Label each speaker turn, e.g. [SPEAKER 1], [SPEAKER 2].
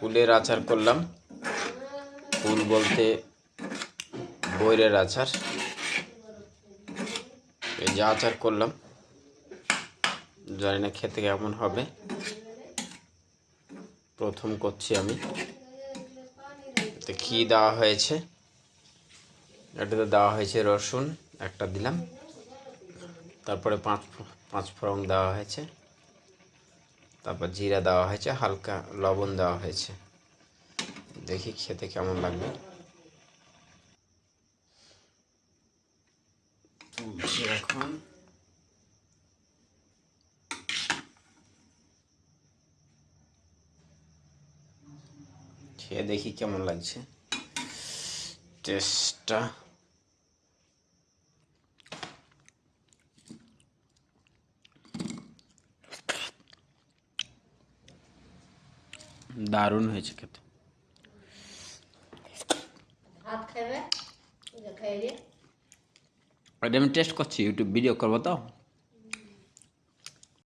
[SPEAKER 1] কুলের আচার করলাম। কুল বলতে বৈরের আচার। এই যে আচার করলাম, জানি না খেতে কেমন হবে, প্রথম করছি আমি। তো ঘি দেওয়া হয়েছে, এটাতে দেওয়া হয়েছে রসুন একটা দিলাম, তারপরে পাঁচ ফোড়ন দেওয়া হয়েছে, তারপর জিরা দেওয়া হয়েছে, হালকা লবণ দেওয়া হয়েছে। দেখি খেতে কেমন লাগবে। এখন খেয়ে দেখি কেমন লাগছে টেস্টটা। দারুণ হয়েছে খেতে। এটা আমি টেস্ট করছি, ইউটিউব ভিডিও করবো তো।